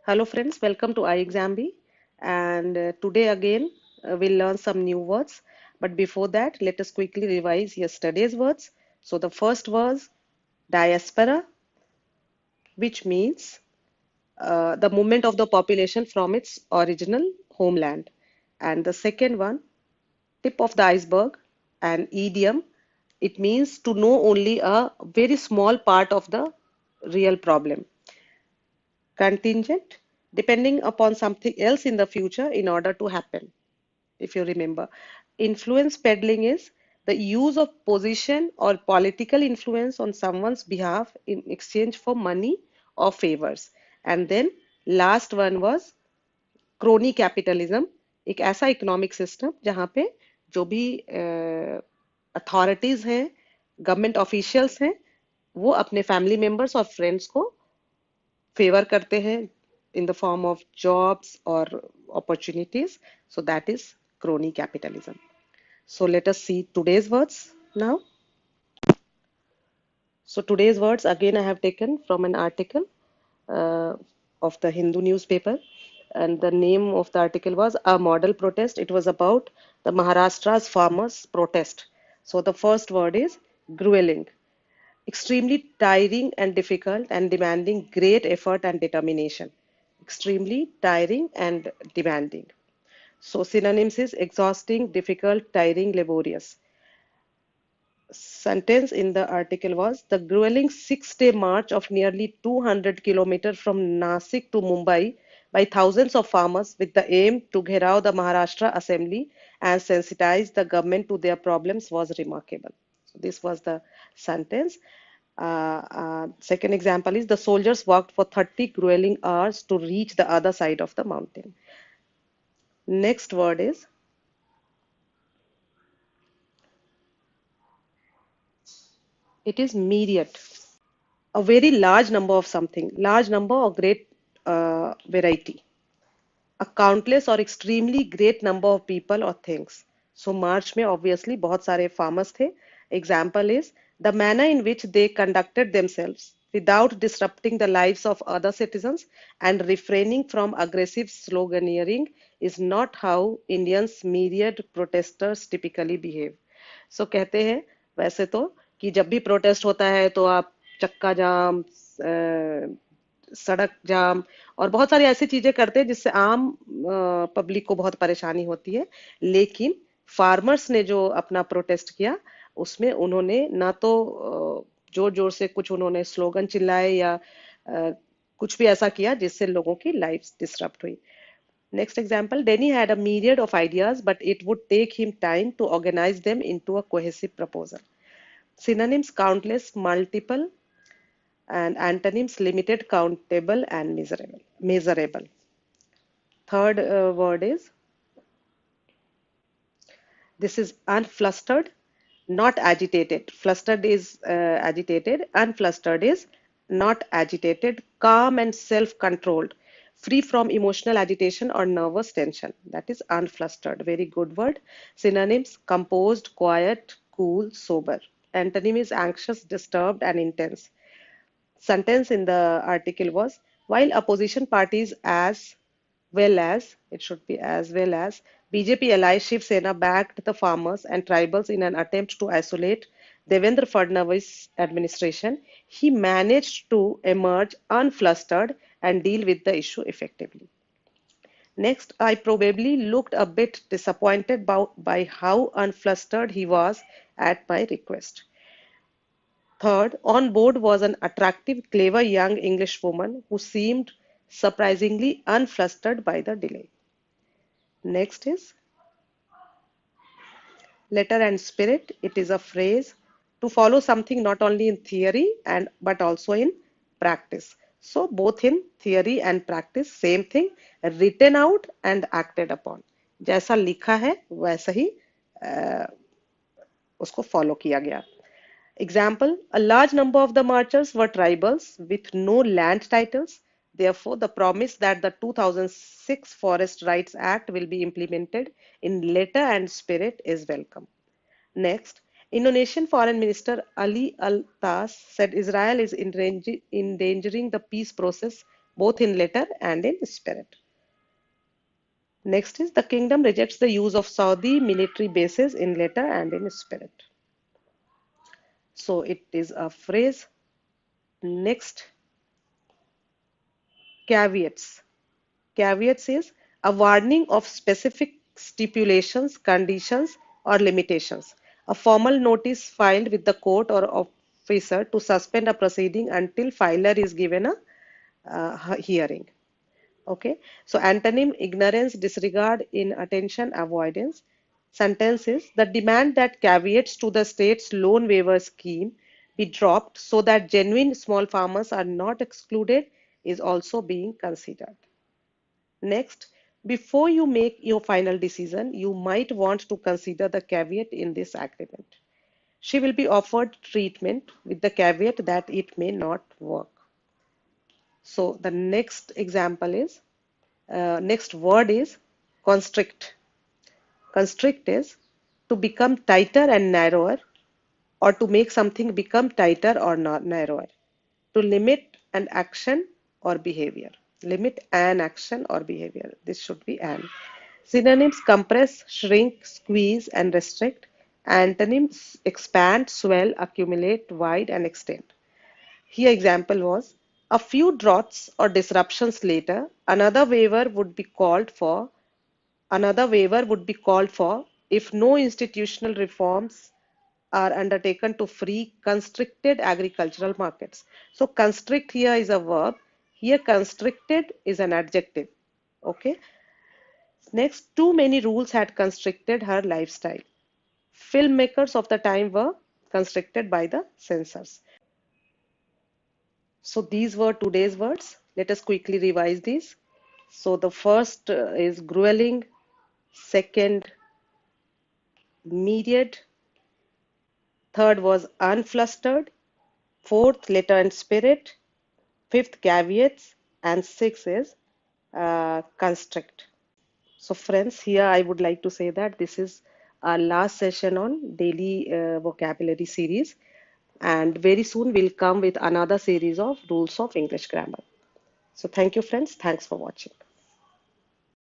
Hello friends, welcome to iExamB, and today again we'll learn some new words. But before that, let us quickly revise yesterday's words. So the first was diaspora, which means the movement of the population from its original homeland. And the second one, tip of the iceberg, an idiom. It means to know only a very small part of the real problem. Contingent, depending upon something else in the future in order to happen, if you remember. Influence peddling is the use of position or political influence on someone's behalf in exchange for money or favors. And then last one was crony capitalism, एक ऐसा economic system जहाँ पे जो भी authorities हैं, government officials हैं, वो अपने फैमिली मेंबर्स और फ्रेंड्स को फेवर करते हैं in the form of jobs or opportunities. So that is crony capitalism. So let us see today's words now. So today's words again I have taken from an article uh, of the Hindu newspaper, and the name of the article was A Model Protest. It was about the Maharashtra's farmers protest. So the first word is grueling, extremely tiring and difficult and demanding great effort and determination. Extremely tiring and demanding. So synonyms is exhausting, difficult, tiring, laborious. Sentence in the article was the grueling 6-day march of nearly 200 kilometers from Nasik to Mumbai by thousands of farmers with the aim to gherao the Maharashtra Assembly and sensitize the government to their problems was remarkable. So this was the sentence. Second example is the soldiers walked for 30 grueling hours to reach the other side of the mountain. Next word is it is myriad, a very large number of something, large number or great variety, a countless or extremely great number of people or things. So March में obviously बहुत सारे farmers थे. Example is the manner in which they conducted themselves without disrupting the lives of other citizens and refraining from aggressive sloganeering is not how Indians myriad protesters typically behave. So कहते हैं वैसे तो कि जब भी protest होता है तो आप चक्का जाम, सड़क जाम और बहुत सारी ऐसी चीजें करते हैं जिससे आम पब्लिक को बहुत परेशानी होती है, लेकिन फार्मर्स ने जो अपना प्रोटेस्ट किया उसमें उन्होंने ना तो जोर जोर से कुछ उन्होंने स्लोगन चिल्लाए या कुछ भी ऐसा किया जिससे लोगों की लाइफ डिसरप्ट हुई. Next example, Denny had a myriad of ideas, but it would take him time to organize them into a cohesive proposal. Synonyms countless, multiple, and antonyms limited, countable, and measurable. Measurable. Third word is this is unflustered, not agitated. Flustered is agitated, unflustered is not agitated, calm and self-controlled, free from emotional agitation or nervous tension. That is unflustered. Very good word. Synonyms composed, quiet, cool, sober. Antonym is anxious, disturbed, and intense. Sentence in the article was while opposition parties as well as it should be as well as BJP ally Shiv Sena backed the farmers and tribals in an attempt to isolate Devendra Fadnavis administration, he managed to emerge unflustered and deal with the issue effectively. Next, I probably looked a bit disappointed by how unflustered he was at my request. Third, on board was an attractive, clever young Englishwoman who seemed surprisingly unflustered by the delay. Next is letter and spirit. It is a phrase to follow something not only in theory and but also in practice. So both in theory and practice, same thing, written out and acted upon. जैसा लिखा है वैसा ही उसको follow किया गया. Example, a large number of the marchers were tribals with no land titles. Therefore, the promise that the 2006 Forest Rights Act will be implemented in letter and spirit is welcome. Next, Indonesian Foreign Minister Ali Al-Tas said Israel is endangering the peace process both in letter and in spirit. Next is the kingdom rejects the use of Saudi military bases in letter and in spirit. So it is a phrase. Next, caveats. Caveats is a warning of specific stipulations, conditions, or limitations. A formal notice filed with the court or officer to suspend a proceeding until filer is given a hearing. Okay, so antonym ignorance, disregard, inattention, avoidance. Sentence is the demand that caveats to the state's loan waiver scheme be dropped so that genuine small farmers are not excluded is also being considered. Next, before you make your final decision, you might want to consider the caveat in this agreement. She will be offered treatment with the caveat that it may not work. So the next example is, next word is constrict. Constrict is to become tighter and narrower, or to make something become tighter or not narrower. To limit an action or behavior. Limit an action or behavior. This should be an. Synonyms compress, shrink, squeeze, and restrict. Antonyms expand, swell, accumulate, wide, and extend. Here example was a few droughts or disruptions later, another waiver would be called for if no institutional reforms are undertaken to free constricted agricultural markets. So constrict here is a verb. Here constricted is an adjective. Okay. Next, too many rules had constricted her lifestyle. Filmmakers of the time were constricted by the censors. So these were today's words. Let us quickly revise these. So the first is grueling, second myriad, third was unflustered, fourth letter and spirit, fifth caveats, and sixth is constrict. So friends, here I would like to say that this is our last session on daily vocabulary series, and very soon we'll come with another series of rules of English grammar. So thank you friends, thanks for watching.